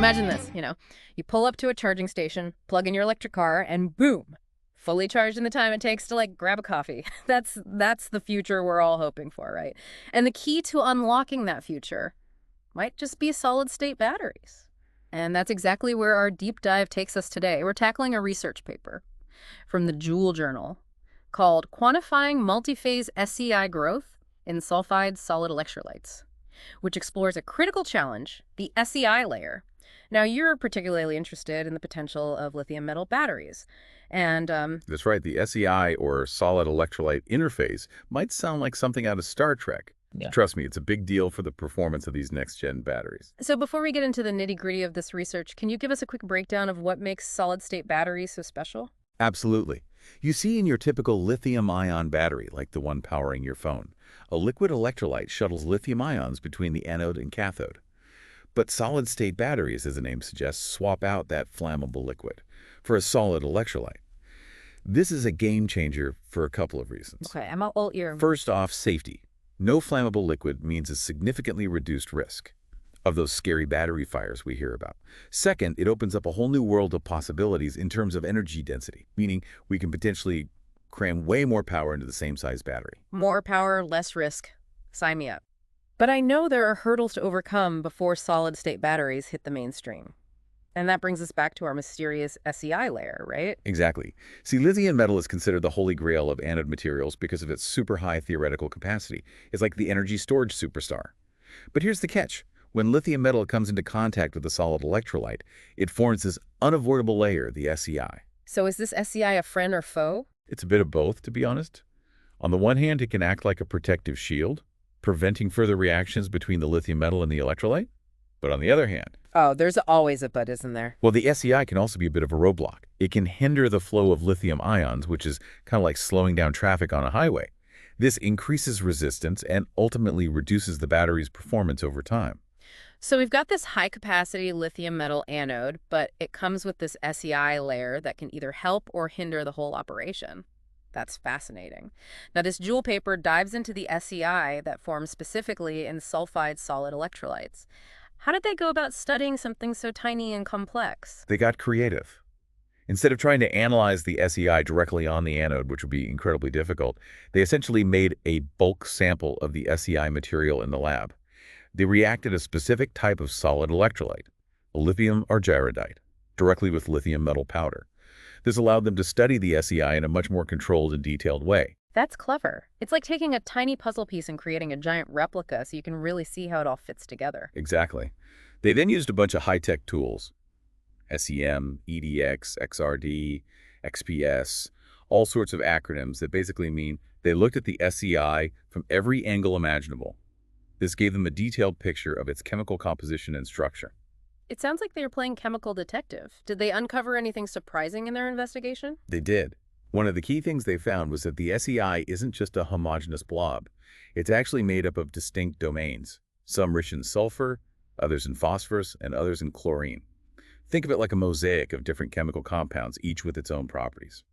imagine this, you pull up to a charging station, plug in your electric car, and boom, fully charged in the time it takes to grab a coffee. That's the future we're all hoping for, right? And the key to unlocking that future might just be solid state batteries. And that's exactly where our deep dive takes us today. We're tackling a research paper from the Joule Journal called Quantifying Multiphase SEI Growth in Sulfide Solid Electrolytes, which explores a critical challenge, the SEI layer. Now, you're particularly interested in the potential of lithium metal batteries. And That's right. The SEI, or solid electrolyte interface, might sound like something out of Star Trek. Yeah. Trust me, it's a big deal for the performance of these next-gen batteries. so before we get into the nitty-gritty of this research, can you give us a quick breakdown of what makes solid-state batteries so special? Absolutely. You see in your typical lithium-ion battery, like the one powering your phone, a liquid electrolyte shuttles lithium ions between the anode and cathode. But solid-state batteries, as the name suggests, swap out that flammable liquid for a solid electrolyte. This is a game changer for a couple of reasons. Okay, I'm all ear. First off, safety. No flammable liquid means a significantly reduced risk of those scary battery fires we hear about. Second, it opens up a whole new world of possibilities in terms of energy density, meaning we can potentially cram way more power into the same size battery. More power, less risk. Sign me up. But I know there are hurdles to overcome before solid-state batteries hit the mainstream. And that brings us back to our mysterious SEI layer, right? Exactly. See, lithium metal is considered the holy grail of anode materials because of its super high theoretical capacity. It's like the energy storage superstar. But here's the catch. When lithium metal comes into contact with a solid electrolyte, it forms this unavoidable layer, the SEI. So is this SEI a friend or foe? It's a bit of both, to be honest. On the one hand, it can act like a protective shield, preventing further reactions between the lithium metal and the electrolyte. But on the other hand, Oh, there's always a but, isn't there? well, the SEI can also be a bit of a roadblock. It can hinder the flow of lithium ions, which is kind of like slowing down traffic on a highway. This increases resistance and ultimately reduces the battery's performance over time. So we've got this high-capacity lithium metal anode, but it comes with this SEI layer that can either help or hinder the whole operation. That's fascinating. Now, this Joule paper dives into the SEI that forms specifically in sulfide solid electrolytes. How did they go about studying something so tiny and complex? They got creative. Instead of trying to analyze the SEI directly on the anode, which would be incredibly difficult, they essentially made a bulk sample of the SEI material in the lab. They reacted a specific type of solid electrolyte, a lithium argyrodite, directly with lithium metal powder. This allowed them to study the SEI in a much more controlled and detailed way. That's clever. It's like taking a tiny puzzle piece and creating a giant replica so you can really see how it all fits together. Exactly. They then used a bunch of high-tech tools, SEM, EDX, XRD, XPS, all sorts of acronyms that basically mean they looked at the SEI from every angle imaginable. This gave them a detailed picture of its chemical composition and structure. It sounds like they were playing chemical detective. Did they uncover anything surprising in their investigation? They did. One of the key things they found was that the SEI isn't just a homogeneous blob. It's actually made up of distinct domains, some rich in sulfur, others in phosphorus, and others in chlorine. Think of it like a mosaic of different chemical compounds, each with its own properties.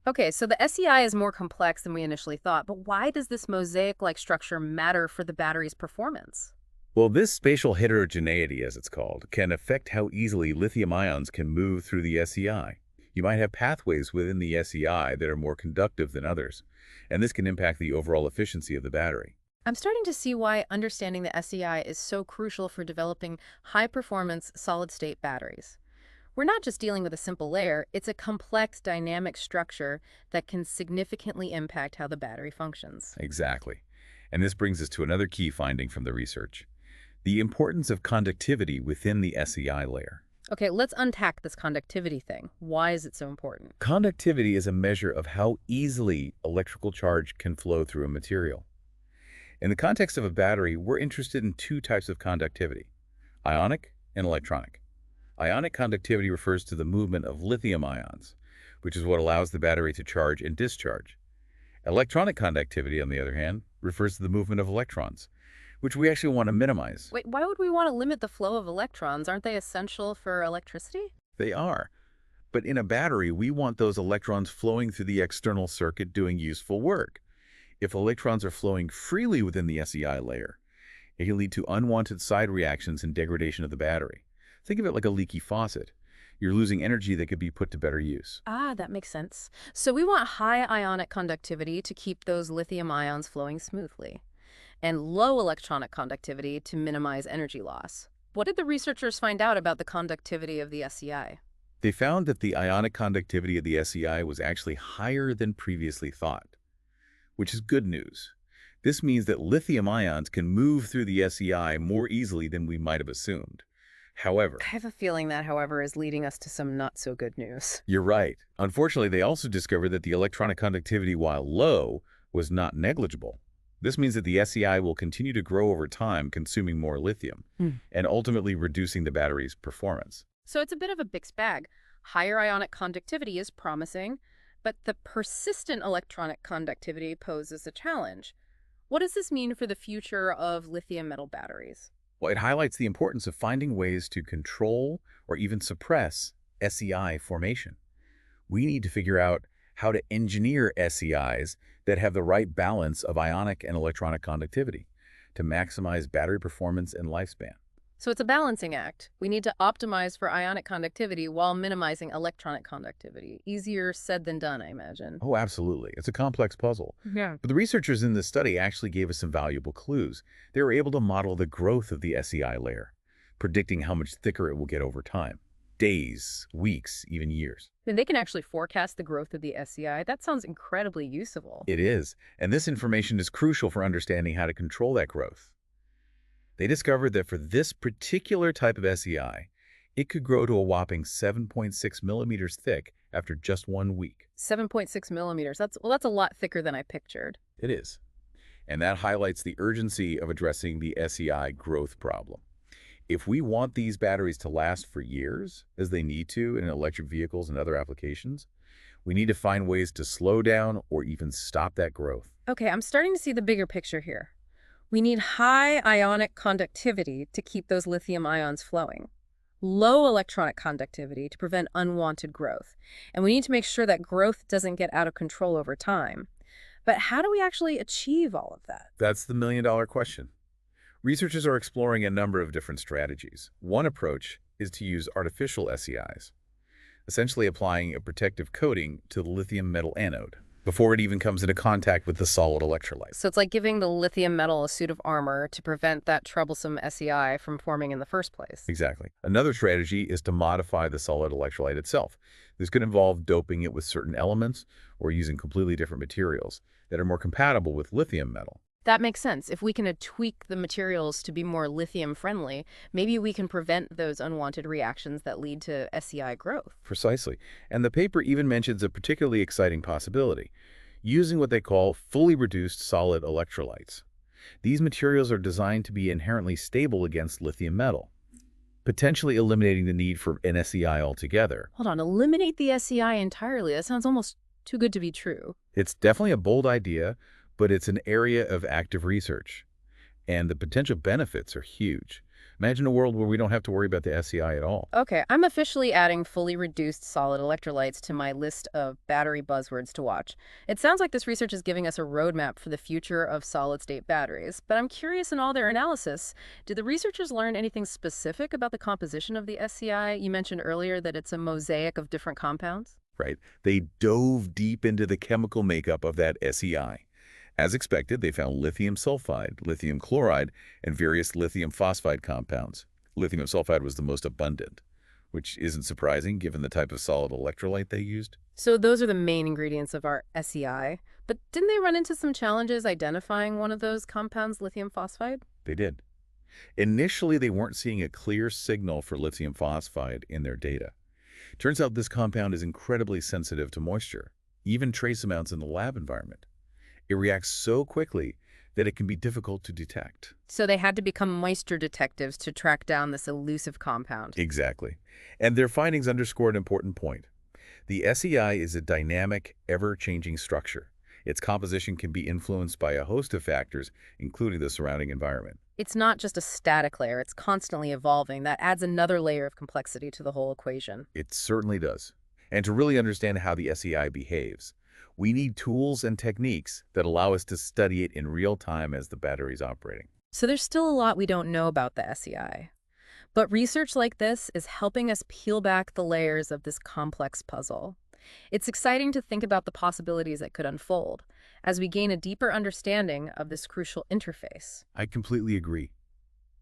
Okay, so the SEI is more complex than we initially thought, but why does this mosaic-like structure matter for the battery's performance? Well, this spatial heterogeneity, as it's called, can affect how easily lithium ions can move through the SEI. You might have pathways within the SEI that are more conductive than others, and this can impact the overall efficiency of the battery. I'm starting to see why understanding the SEI is so crucial for developing high-performance solid-state batteries. We're not just dealing with a simple layer, it's a complex dynamic structure that can significantly impact how the battery functions. Exactly. And this brings us to another key finding from the research: the importance of conductivity within the SEI layer. Okay, let's unpack this conductivity thing. Why is it so important? Conductivity is a measure of how easily electrical charge can flow through a material. In the context of a battery, we're interested in two types of conductivity: ionic and electronic. Ionic conductivity refers to the movement of lithium ions, which is what allows the battery to charge and discharge. Electronic conductivity, on the other hand, refers to the movement of electrons, which we actually want to minimize. Wait, why would we want to limit the flow of electrons? Aren't they essential for electricity? They are. But in a battery, we want those electrons flowing through the external circuit doing useful work. If electrons are flowing freely within the SEI layer, it can lead to unwanted side reactions and degradation of the battery. Think of it like a leaky faucet. You're losing energy that could be put to better use. Ah, that makes sense. So we want high ionic conductivity to keep those lithium ions flowing smoothly, and low electronic conductivity to minimize energy loss. What did the researchers find out about the conductivity of the SEI? They found that the ionic conductivity of the SEI was actually higher than previously thought, which is good news. This means that lithium ions can move through the SEI more easily than we might have assumed. I However, have a feeling that, however, is leading us to some not so good news. you're right. Unfortunately, they also discovered that the electronic conductivity, while low, was not negligible. This means that the SEI will continue to grow over time, consuming more lithium, Hmm. and ultimately reducing the battery's performance. So it's a bit of a mixed bag. Higher ionic conductivity is promising, but the persistent electronic conductivity poses a challenge. What does this mean for the future of lithium metal batteries? Well, it highlights the importance of finding ways to control or even suppress SEI formation. We need to figure out how to engineer SEIs that have the right balance of ionic and electronic conductivity to maximize battery performance and lifespan. So it's a balancing act. We need to optimize for ionic conductivity while minimizing electronic conductivity. Easier said than done, I imagine. Oh, absolutely. It's a complex puzzle. Yeah. But the researchers in this study actually gave us some valuable clues. They were able to model the growth of the SEI layer, predicting how much thicker it will get over time. Days, weeks, even years. And they can actually forecast the growth of the SEI. That sounds incredibly useful. It is, and this information is crucial for understanding how to control that growth. They discovered that for this particular type of SEI, it could grow to a whopping 7.6 millimeters thick after just 1 week. 7.6 millimeters. That's a lot thicker than I pictured. It is. And that highlights the urgency of addressing the SEI growth problem. If we want these batteries to last for years, as they need to in electric vehicles and other applications, we need to find ways to slow down or even stop that growth. Okay, I'm starting to see the bigger picture here. We need high ionic conductivity to keep those lithium ions flowing, low electronic conductivity to prevent unwanted growth, and we need to make sure that growth doesn't get out of control over time. But how do we actually achieve all of that? That's the million-dollar question. Researchers are exploring a number of different strategies. One approach is to use artificial SEIs, essentially applying a protective coating to the lithium metal anode before it even comes into contact with the solid electrolyte. So it's like giving the lithium metal a suit of armor to prevent that troublesome SEI from forming in the first place. Exactly. Another strategy is to modify the solid electrolyte itself. This could involve doping it with certain elements or using completely different materials that are more compatible with lithium metal. That makes sense. If we can tweak the materials to be more lithium friendly, maybe we can prevent those unwanted reactions that lead to SEI growth. Precisely. And the paper even mentions a particularly exciting possibility, using what they call fully reduced solid electrolytes. These materials are designed to be inherently stable against lithium metal, potentially eliminating the need for an SEI altogether. Hold on, eliminate the SEI entirely. That sounds almost too good to be true. It's definitely a bold idea, but it's an area of active research, and the potential benefits are huge. Imagine a world where we don't have to worry about the SEI at all. Okay, I'm officially adding fully reduced solid electrolytes to my list of battery buzzwords to watch. It sounds like this research is giving us a roadmap for the future of solid-state batteries, but I'm curious in all their analysis, did the researchers learn anything specific about the composition of the SEI? You mentioned earlier that it's a mosaic of different compounds. Right? They dove deep into the chemical makeup of that SEI. As expected, they found lithium sulfide, lithium chloride, and various lithium phosphide compounds. Lithium sulfide was the most abundant, which isn't surprising given the type of solid electrolyte they used. So those are the main ingredients of our SEI, but didn't they run into some challenges identifying one of those compounds, lithium phosphide? They did. Initially, they weren't seeing a clear signal for lithium phosphide in their data. Turns out this compound is incredibly sensitive to moisture, even trace amounts in the lab environment. It reacts so quickly that it can be difficult to detect. So they had to become moisture detectives to track down this elusive compound. Exactly. And their findings underscore an important point. The SEI is a dynamic, ever-changing structure. Its composition can be influenced by a host of factors, including the surrounding environment. It's not just a static layer, it's constantly evolving. That adds another layer of complexity to the whole equation. It certainly does. And to really understand how the SEI behaves, we need tools and techniques that allow us to study it in real time as the battery's operating. So there's still a lot we don't know about the SEI. But research like this is helping us peel back the layers of this complex puzzle. It's exciting to think about the possibilities that could unfold as we gain a deeper understanding of this crucial interface. I completely agree.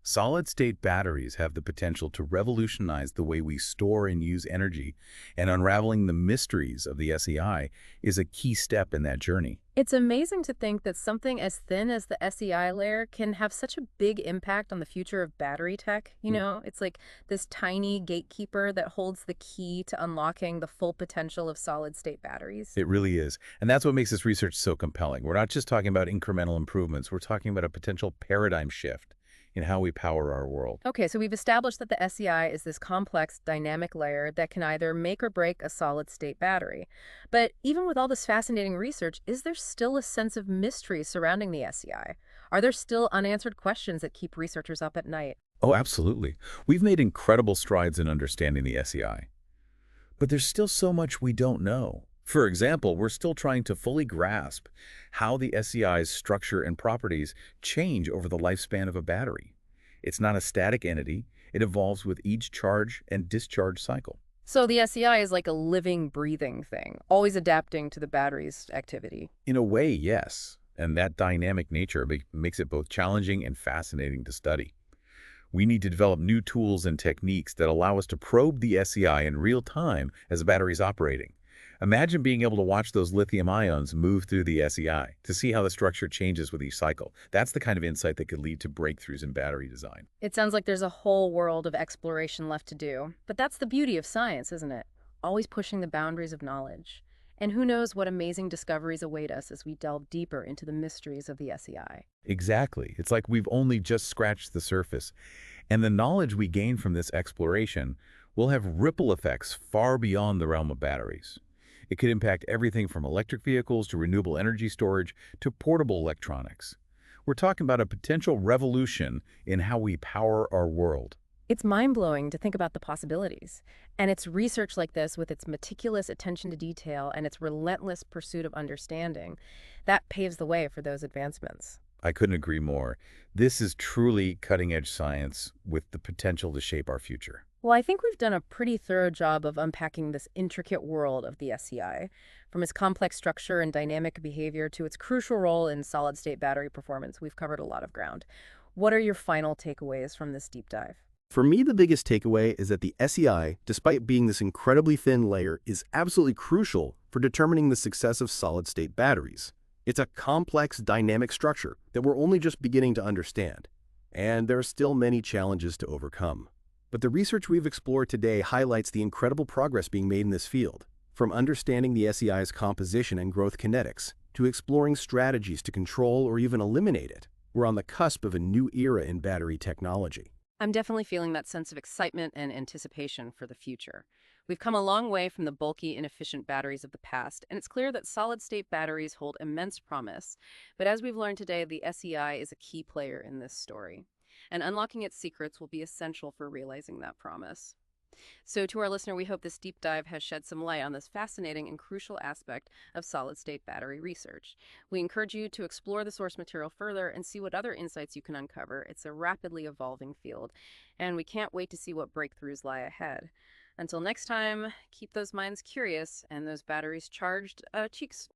Solid-state batteries have the potential to revolutionize the way we store and use energy, and unraveling the mysteries of the SEI is a key step in that journey. It's amazing to think that something as thin as the SEI layer can have such a big impact on the future of battery tech. It's like this tiny gatekeeper that holds the key to unlocking the full potential of solid-state batteries. It really is. And that's what makes this research so compelling. We're not just talking about incremental improvements, we're talking about a potential paradigm shift in how we power our world. Okay, so we've established that the SEI is this complex dynamic layer that can either make or break a solid-state battery. But even with all this fascinating research, is there still a sense of mystery surrounding the SEI? Are there still unanswered questions that keep researchers up at night? Oh, absolutely. We've made incredible strides in understanding the SEI. But there's still so much we don't know. For example, we're still trying to fully grasp how the SEI's structure and properties change over the lifespan of a battery. It's not a static entity. It evolves with each charge and discharge cycle. So the SEI is like a living, breathing thing, always adapting to the battery's activity. In a way, yes. And that dynamic nature makes it both challenging and fascinating to study. We need to develop new tools and techniques that allow us to probe the SEI in real time as the battery's operating. Imagine being able to watch those lithium ions move through the SEI to see how the structure changes with each cycle. That's the kind of insight that could lead to breakthroughs in battery design. It sounds like there's a whole world of exploration left to do. But that's the beauty of science, isn't it? Always pushing the boundaries of knowledge. And who knows what amazing discoveries await us as we delve deeper into the mysteries of the SEI. Exactly. It's like we've only just scratched the surface. And the knowledge we gain from this exploration will have ripple effects far beyond the realm of batteries. It could impact everything from electric vehicles to renewable energy storage to portable electronics. We're talking about a potential revolution in how we power our world. It's mind-blowing to think about the possibilities. And it's research like this, with its meticulous attention to detail and its relentless pursuit of understanding, that paves the way for those advancements. I couldn't agree more. This is truly cutting-edge science with the potential to shape our future. Well, I think we've done a pretty thorough job of unpacking this intricate world of the SEI, from its complex structure and dynamic behavior to its crucial role in solid-state battery performance. We've covered a lot of ground. What are your final takeaways from this deep dive? For me, the biggest takeaway is that the SEI, despite being this incredibly thin layer, is absolutely crucial for determining the success of solid-state batteries. It's a complex, dynamic structure that we're only just beginning to understand, and there are still many challenges to overcome. But the research we've explored today highlights the incredible progress being made in this field, from understanding the SEI's composition and growth kinetics to exploring strategies to control or even eliminate it. We're on the cusp of a new era in battery technology. I'm definitely feeling that sense of excitement and anticipation for the future. We've come a long way from the bulky, inefficient batteries of the past, and it's clear that solid-state batteries hold immense promise. But as we've learned today, the SEI is a key player in this story, and unlocking its secrets will be essential for realizing that promise. So to our listener, we hope this deep dive has shed some light on this fascinating and crucial aspect of solid-state battery research. We encourage you to explore the source material further and see what other insights you can uncover. It's a rapidly evolving field, and we can't wait to see what breakthroughs lie ahead. Until next time, keep those minds curious and those batteries charged. Cheeks.